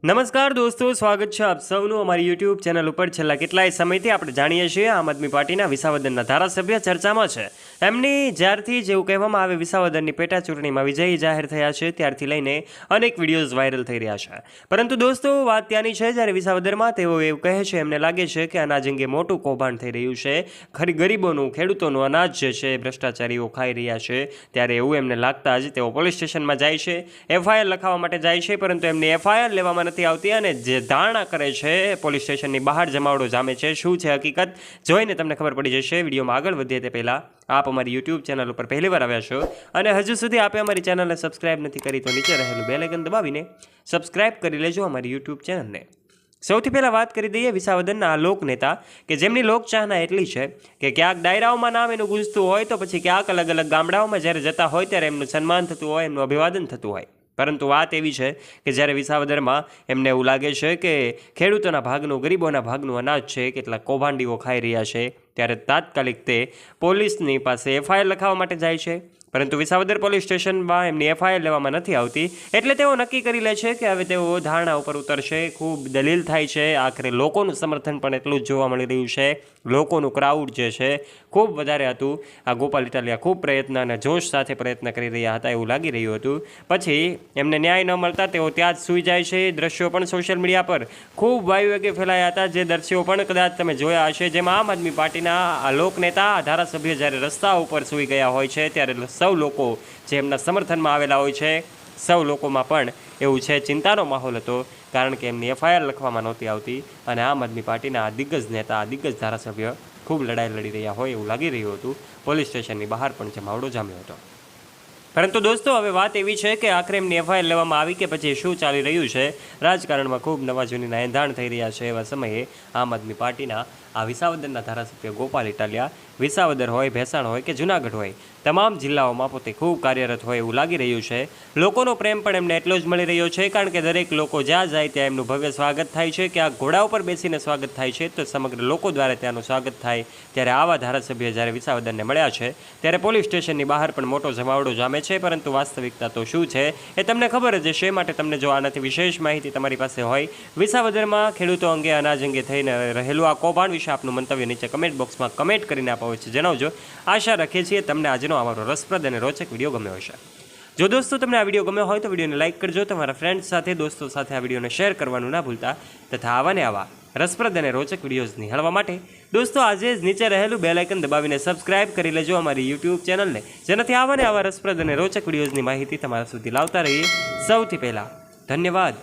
નમસ્કાર દોસ્તો, સ્વાગત છે આપ સૌનું અમારી યુટ્યુબ ચેનલ ઉપર। છેલ્લા કેટલાય સમયથી આપણે જાણીએ છીએ આમ આદમી પાર્ટીના વિસાવદરના ધારાસભ્ય ચર્ચામાં છે। એમની જ્યારથી જેવું કહેવામાં આવે વિસાવદરની પેટા ચૂંટણીમાં વિજયી જાહેર થયા છે ત્યારથી લઈને અનેક વિડીયોઝ વાયરલ થઈ રહ્યા છે। પરંતુ દોસ્તો વાત ત્યાંની છે જ્યારે વિસાવદરમાં તેઓ એવું કહે છે, એમને લાગે છે કે અનાજ અંગે મોટું કૌભાંડ થઈ રહ્યું છે, ખરી ગરીબોનું ખેડૂતોનું અનાજ જે છે ભ્રષ્ટાચારીઓ ખાઈ રહ્યા છે। ત્યારે એવું એમને લાગતા જ તેઓ પોલીસ સ્ટેશનમાં જાય છે, એફઆઈઆર લખાવવા માટે જાય છે, પરંતુ એમની એફઆઈઆર લેવામાં નથી આવતી અને જે ધારણા કરે છે પોલીસ સ્ટેશનની બહાર જમાવડો જામે છે। શું છે હકીકત જોઈને તમને ખબર પડી જશે। વિડીયોમાં આગળ વધીએ તે પહેલાં આપ અમારી યુટ્યુબ ચેનલ ઉપર પહેલીવાર આવ્યા છો અને હજુ સુધી આપે અમારી ચેનલને સબસ્ક્રાઇબ નથી કરી તો નીચે રહેલું બેલ આઇકન દબાવીને સબસ્ક્રાઇબ કરી લેજો અમારી યુટ્યુબ ચેનલને। સૌથી પહેલાં વાત કરી દઈએ વિસાવદરના આ લોકનેતા કે જેમની લોકચાહના એટલી છે કે ક્યાંક ડાયરાઓમાં નામ એનું ગુંજતું હોય તો પછી ક્યાંક અલગ અલગ ગામડાઓમાં જ્યારે જતા હોય ત્યારે એમનું સન્માન થતું હોય, એમનું અભિવાદન થતું હોય। પરંતુ વાત એવી છે કે જ્યારે વિસાવદરમાં એમને એવું લાગે છે કે ખેડૂતોના ભાગનું, ગરીબોના ભાગનું અનાજ છે કેટલાક કૌભાંડીઓ ખાઈ રહ્યા છે, ત્યારે તાત્કાલિક તે પોલીસની પાસે એફઆઈઆર લખાવવા માટે જાય છે। પરંતુ વિસાવદર પોલીસ સ્ટેશનમાં એમની એફઆઈઆર લેવામાં નથી આવતી એટલે તેઓ નક્કી કરી લે છે કે હવે તેઓ ધારણા ઉપર ઉતરશે। ખૂબ દલીલ થાય છે, આખરે લોકોનું સમર્થન પણ એટલું જ જોવા મળી રહ્યું છે। લોકોનું ક્રાઉડ જે છે ખૂબ વધારે હતું। આ ગોપાલ ઇટાલિયા ખૂબ પ્રયત્ન અને જોશ સાથે પ્રયત્ન કરી રહ્યા હતા એવું લાગી રહ્યું હતું। પછી એમને ન્યાય ન મળતા તેઓ ત્યાં જ સૂઈ જાય છે। દ્રશ્યો પણ સોશિયલ મીડિયા પર ખૂબ વાયુવેગે ફેલાયા હતા, જે દ્રશ્યો પણ કદાચ તમે જોયા હશે, જેમાં આમ આદમી પાર્ટીના આ લોકનેતા, ધારાસભ્ય જ્યારે રસ્તા ઉપર સૂઈ ગયા હોય છે ત્યારે સૌ લોકો જે એમના સમર્થનમાં આવેલા હોય છે સૌ લોકોમાં પણ એવું છે ચિંતાનો માહોલ હતો, કારણ કે એમની એફઆઈઆર લખવામાં નહોતી આવતી અને આમ આદમી પાર્ટીના આ દિગ્ગજ નેતા, આ દિગ્ગજ ધારાસભ્ય ખૂબ લડાઈ લડી રહ્યા હોય એવું લાગી રહ્યું હતું। પોલીસ સ્ટેશનની બહાર પણ જમાવડો જામ્યો હતો। પરંતુ દોસ્તો હવે વાત એવી છે કે આખરે એમની એફઆઈઆર લેવામાં આવી કે પછી શું ચાલી રહ્યું છે। રાજકારણમાં ખૂબ નવા જૂનીના એંધાણ થઈ રહ્યા છે એવા સમયે આમ આદમી પાર્ટીના આ વિસાવદરના ધારાસભ્ય ગોપાલ ઇટાલિયા વિસાવદર હોય, ભેસાણ હોય કે જૂનાગઢ હોય, તમામ જિલ્લાઓમાં પોતે ખૂબ કાર્યરત હોય એવું લાગી રહ્યું છે। લોકોનો પ્રેમ પણ એમને એટલો જ મળી રહ્યો છે, કારણ કે દરેક લોકો જ્યાં જાય ત્યાં એમનું ભવ્ય સ્વાગત થાય છે। કે આ ઘોડા ઉપર બેસીને સ્વાગત થાય છે તો સમગ્ર લોકો દ્વારા ત્યાંનું સ્વાગત થાય। ત્યારે આવા ધારાસભ્ય જ્યારે વિસાવદરને મળ્યા છે ત્યારે પોલીસ સ્ટેશનની બહાર પણ મોટો જમાવડો જામે છે, પરંતુ વાસ્તવિકતા તો શું છે એ તમને ખબર જ હશે। માટે તમને જો આનાથી વિશેષ માહિતી તમારી પાસે હોય, વિસાવદરમાં ખેડૂતો અંગે, અનાજ અંગે થઈને રહેલું આ કૌભાંડ વિશે આપનું મંતવ્ય નીચે કમેન્ટ બોક્સમાં કમેન્ટ કરીને આપો છે જણાવજો। આશા રાખીએ છીએ તમને આજનો અમારો રસપ્રદ અને રોચક વિડીયો ગમ્યો હશે। જો દોસ્તો તમને આ વિડીયો ગમ્યો હોય તો વિડીયોને લાઇક કરજો, તમારા ફ્રેન્ડ્સ સાથે, દોસ્તો સાથે આ વિડીયોને શેર કરવાનું ના ભૂલતા, તથા આવા ને આવા રસપ્રદ અને રોચક વિડીયોઝ નિહાળવા માટે દોસ્તો આજે જ નીચે રહેલું બેલ આઇકન દબાવીને સબસ્ક્રાઇબ કરી લેજો અમારી યુટ્યુબ ચેનલને, જેનાથી આવા ને આવા રસપ્રદ અને રોચક વિડીયોઝની માહિતી તમારા સુધી લાવતા રહીએ સૌથી પહેલાં। ધન્યવાદ।